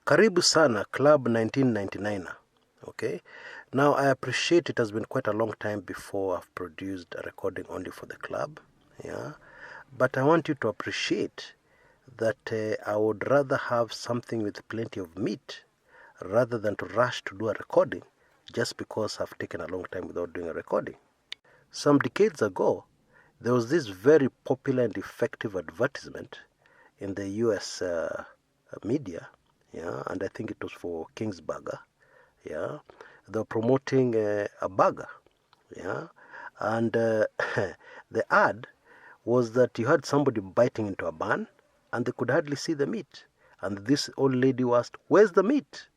Karibu sana, Club 1999. Okay? Now, I appreciate it has been quite a long time before I've produced a recording only for the club. Yeah? But I want you to appreciate that I would rather have something with plenty of meat rather than to rush to do a recording just because I've taken a long time without doing a recording. Some decades ago, there was this very popular and effective advertisement in the US media, yeah, and I think it was for King's Burger, yeah. They were promoting a burger, yeah, and the ad was that you had somebody biting into a bun, and they could hardly see the meat, and this old lady asked, "Where's the meat?"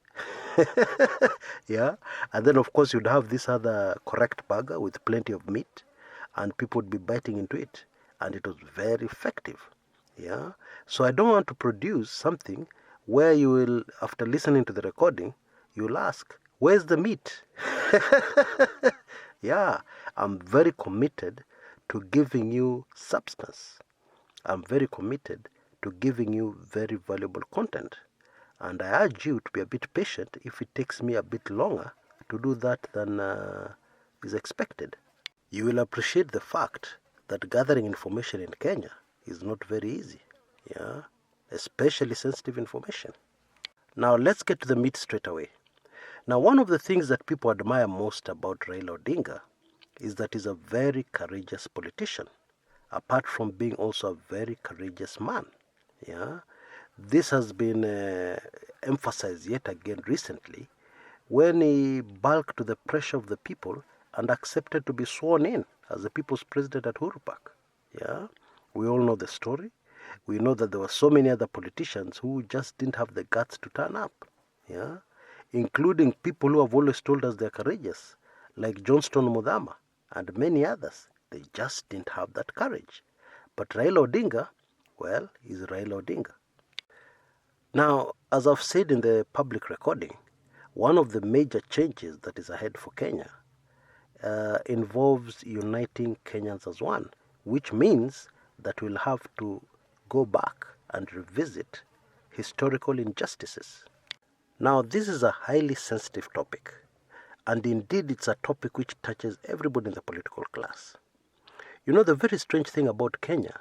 Yeah, and then of course you'd have this other correct burger with plenty of meat, and people would be biting into it, and it was very effective. Yeah, so I don't want to produce something where you will, after listening to the recording, you'll ask, "Where's the meat?" Yeah, I'm very committed to giving you substance. I'm very committed to giving you very valuable content. And I urge you to be a bit patient if it takes me a bit longer to do that than is expected. You will appreciate the fact that gathering information in Kenya is not very easy, yeah, especially sensitive information. Now let's get to the meat straight away. Now, one of the things that people admire most about Raila Odinga is that he's a very courageous politician, apart from being also a very courageous man, yeah. This has been emphasized yet again recently when he bulked to the pressure of the people and accepted to be sworn in as the people's president at Uhuru Park. Yeah, we all know the story. We know that there were so many other politicians who just didn't have the guts to turn up. Yeah, including people who have always told us they're courageous, like Johnston Muthama and many others. They just didn't have that courage. But Raila Odinga, well, is Raila Odinga. Now, as I've said in the public recording, one of the major changes that is ahead for Kenya involves uniting Kenyans as one, which means that we'll have to go back and revisit historical injustices. Now, this is a highly sensitive topic, and indeed it's a topic which touches everybody in the political class. You know, the very strange thing about Kenya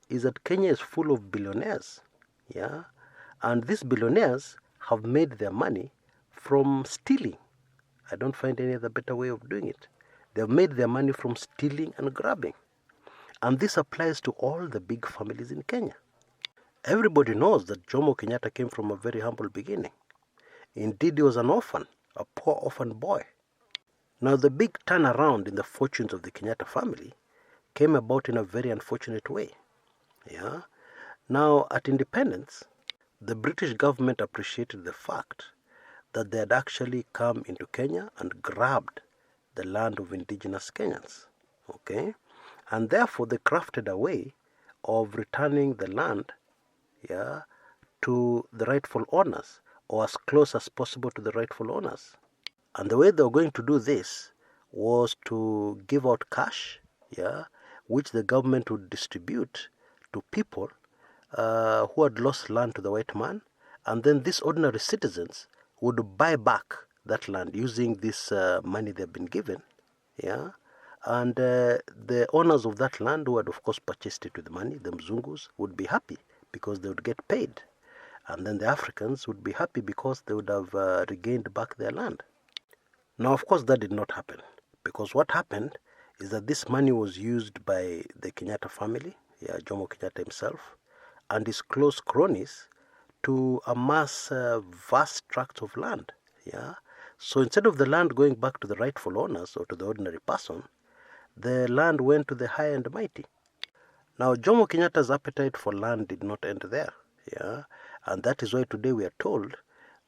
is that Kenya is full of billionaires, yeah, and these billionaires have made their money from stealing. I don't find any other better way of doing it. They've made their money from stealing and grabbing. And this applies to all the big families in Kenya. Everybody knows that Jomo Kenyatta came from a very humble beginning. Indeed, he was an orphan, a poor orphan boy. Now, the big turnaround in the fortunes of the Kenyatta family came about in a very unfortunate way. Yeah. Now, at independence, the British government appreciated the fact that they had actually come into Kenya and grabbed the land of indigenous Kenyans. Okay? And therefore they crafted a way of returning the land, yeah, to the rightful owners, or as close as possible to the rightful owners. And the way they were going to do this was to give out cash, yeah, which the government would distribute to people who had lost land to the white man, and then these ordinary citizens would buy back that land using this money they've been given, yeah, and the owners of that land, who had of course purchased it with money, the Mzungus, would be happy because they would get paid, and then the Africans would be happy because they would have regained back their land. Now, of course, that did not happen, because what happened is that this money was used by the Kenyatta family, yeah, Jomo Kenyatta himself, and his close cronies to amass vast tracts of land. Yeah. So instead of the land going back to the rightful owners or to the ordinary person, the land went to the high and mighty. Now, Jomo Kenyatta's appetite for land did not end there. Yeah. And that is why today we are told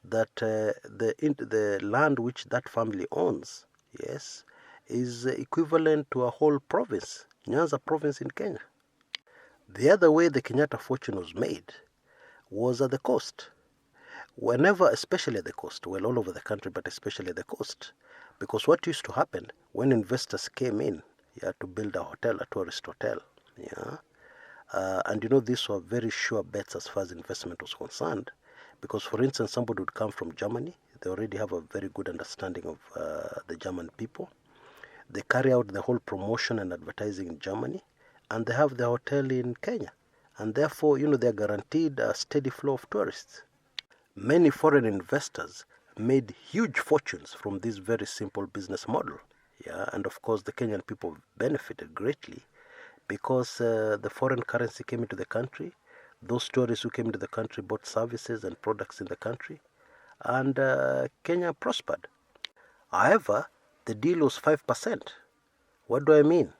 that the land which that family owns, yes, is equivalent to a whole province, Nyanza province in Kenya. The other way the Kenyatta fortune was made was at the coast. Whenever, especially at the coast, well, all over the country, but especially at the coast, because what used to happen when investors came in, yeah, to build a hotel, a tourist hotel, yeah, and you know, these were very sure bets as far as investment was concerned, Because, for instance, somebody would come from Germany. They already have a very good understanding of the German people. They carry out the whole promotion and advertising in Germany, and they have their hotel in Kenya. And therefore, they're guaranteed a steady flow of tourists. Many foreign investors made huge fortunes from this very simple business model. Yeah, and of course, the Kenyan people benefited greatly because the foreign currency came into the country. Those tourists who came into the country bought services and products in the country, and Kenya prospered. However, the deal was 5%. What do I mean?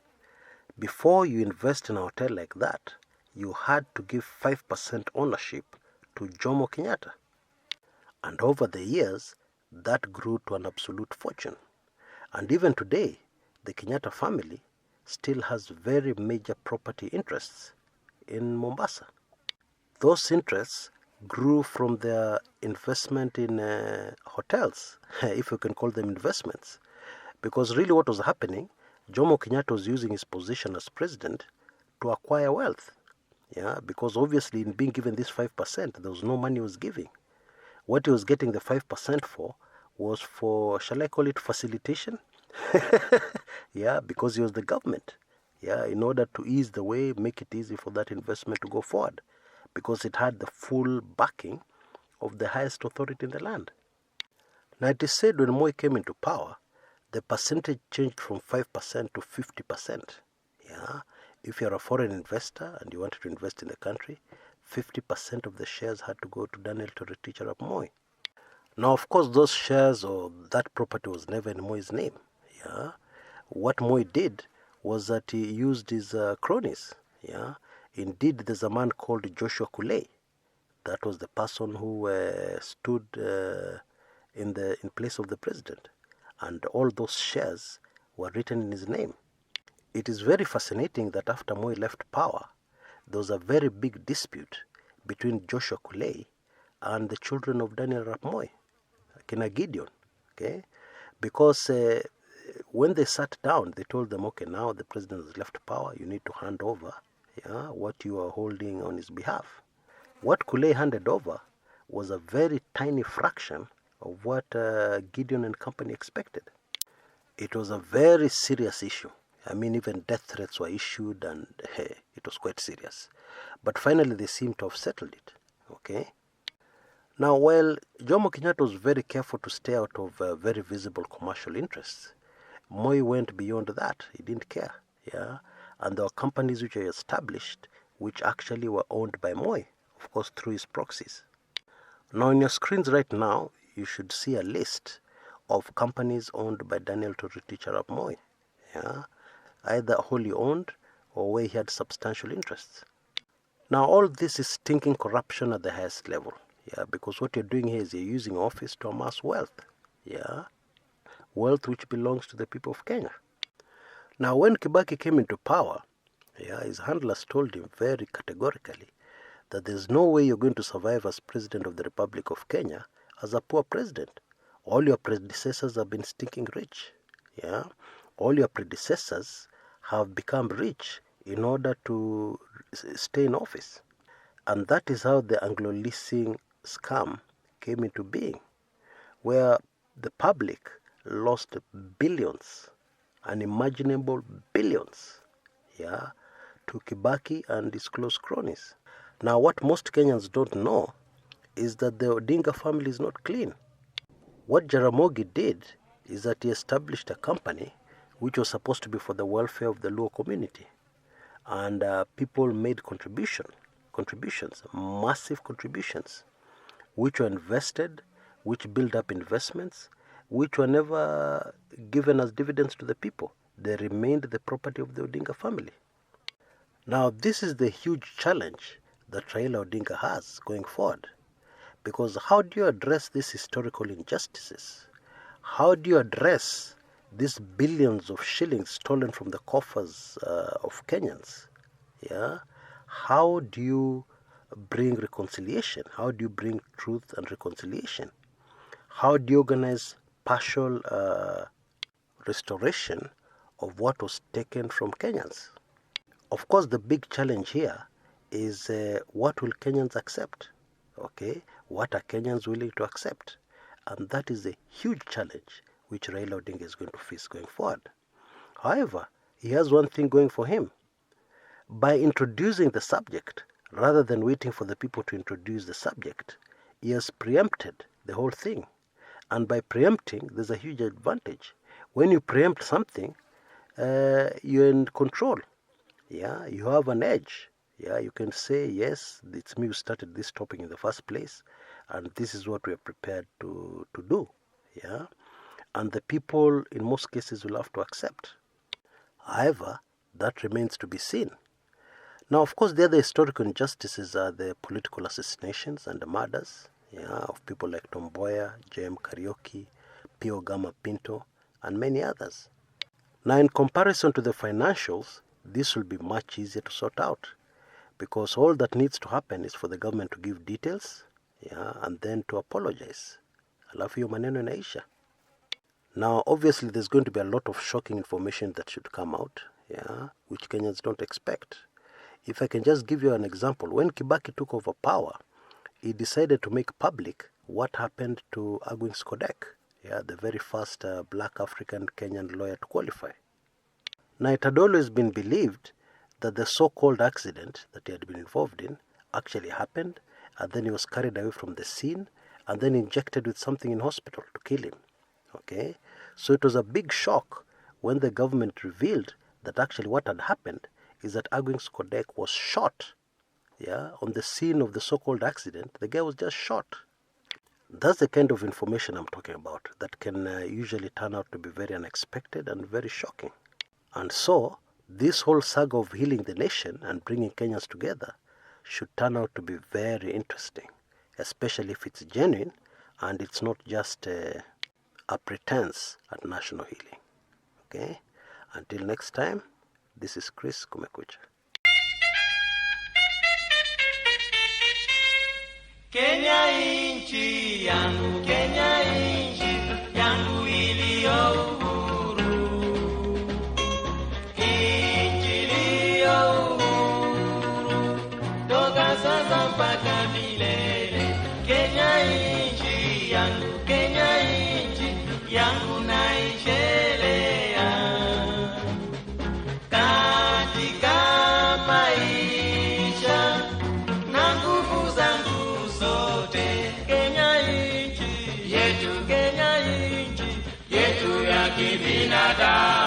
Before you invest in a hotel like that, you had to give 5% ownership to Jomo Kenyatta. And over the years, that grew to an absolute fortune. And even today, the Kenyatta family still has very major property interests in Mombasa. Those interests grew from their investment in hotels, if you can call them investments. Because really what was happening, Jomo Kenyatta was using his position as president to acquire wealth. Yeah, because obviously in being given this 5%, there was no money he was giving. What he was getting the 5% for was for, shall I call it facilitation? Yeah, because he was the government. Yeah, in order to ease the way, make it easy for that investment to go forward. Because it had the full backing of the highest authority in the land. Now it is said when Moi came into power, the percentage changed from 5% to 50%. Yeah, if you're a foreign investor and you wanted to invest in the country, 50% of the shares had to go to Daniel Toroitich arap Moi. Now, of course, those shares or that property was never in Moi's name. Yeah, what Moi did was that he used his cronies. Yeah, indeed, there's a man called Joshua Kulei. That was the person who stood in place of the president, and all those shares were written in his name. It is very fascinating that after Moi left power, there was a very big dispute between Joshua Kulei and the children of Daniel arap Moi, Kina Gideon, okay? Because when they sat down, they told them, okay, now the president has left power, you need to hand over what you are holding on his behalf. What Kulei handed over was a very tiny fraction of what Gideon and company expected. It was a very serious issue. I mean, even death threats were issued, and it was quite serious. But finally, they seem to have settled it. Okay. Now, while Jomo Kenyatta was very careful to stay out of very visible commercial interests, Moi went beyond that. He didn't care. Yeah. And there were companies which were established, which actually were owned by Moi, of course, through his proxies. Now, on your screens right now, you should see a list of companies owned by Daniel Toroitich arap Moi. Yeah. Either wholly owned or where he had substantial interests. Now, all this is stinking corruption at the highest level. Yeah, because what you're doing here is you're using office to amass wealth. Yeah, wealth which belongs to the people of Kenya. Now, when Kibaki came into power, his handlers told him very categorically that there's no way you're going to survive as president of the Republic of Kenya as a poor president. All your predecessors have been stinking rich. Yeah, all your predecessors have become rich in order to stay in office. And that is how the Anglo-leasing scam came into being, where the public lost billions, unimaginable billions, to Kibaki and his close cronies. Now, what most Kenyans don't know is that the Odinga family is not clean. What Jaramogi did is that he established a company which was supposed to be for the welfare of the Luo community. And people made contributions, massive contributions, which were invested, which built up investments, which were never given as dividends to the people. They remained the property of the Odinga family. Now, this is the huge challenge that Raila Odinga has going forward. Because how do you address these historical injustices? How do you address these billions of shillings stolen from the coffers of Kenyans? Yeah? How do you bring reconciliation? How do you bring truth and reconciliation? How do you organize partial restoration of what was taken from Kenyans? Of course, the big challenge here is what will Kenyans accept? Okay, What are Kenyans willing to accept? And that is a huge challenge which Raila Odinga is going to face going forward. However, he has one thing going for him. By introducing the subject, rather than waiting for the people to introduce the subject, he has preempted the whole thing. And by preempting, there's a huge advantage. When you preempt something, you're in control. Yeah, you have an edge. Yeah, you can say, yes, it's me who started this topic in the first place, and this is what we are prepared to do. Yeah, and the people in most cases will have to accept. However, that remains to be seen. Now, of course, the other historical injustices are the political assassinations and the murders, of people like Tom Mboya, J.M. Kariuki, Pio Gama Pinto, and many others. Now, in comparison to the financials, this will be much easier to sort out, because all that needs to happen is for the government to give details, and then to apologize. Alafu hiyo maneno inaisha. Now, obviously, there's going to be a lot of shocking information that should come out, which Kenyans don't expect. If I can just give you an example, when Kibaki took over power, he decided to make public what happened to Agwings Kodek, the very first black African Kenyan lawyer to qualify. Now, it had always been believed that the so-called accident that he had been involved in actually happened, and then he was carried away from the scene and then injected with something in hospital to kill him. Okay? So it was a big shock when the government revealed that actually what had happened is that Agwings Kodek was shot. On the scene of the so-called accident, the guy was just shot. That's the kind of information I'm talking about that can usually turn out to be very unexpected and very shocking. And so, this whole saga of healing the nation and bringing Kenyans together should turn out to be very interesting, especially if it's genuine and it's not just a pretense at national healing. Okay? Until next time, this is Chris Kumekucha. Kenya inchi yangu, Kenya inchi yangu iliyo uhuru. Inchi iliyo uhuru, toka sasa mpaka milele. Kenya inchi yangu, Kenya inchi yangu naishelea. Katika maisha na nguvu zangu zote, Kenya inchi yetu ya kibinadamu.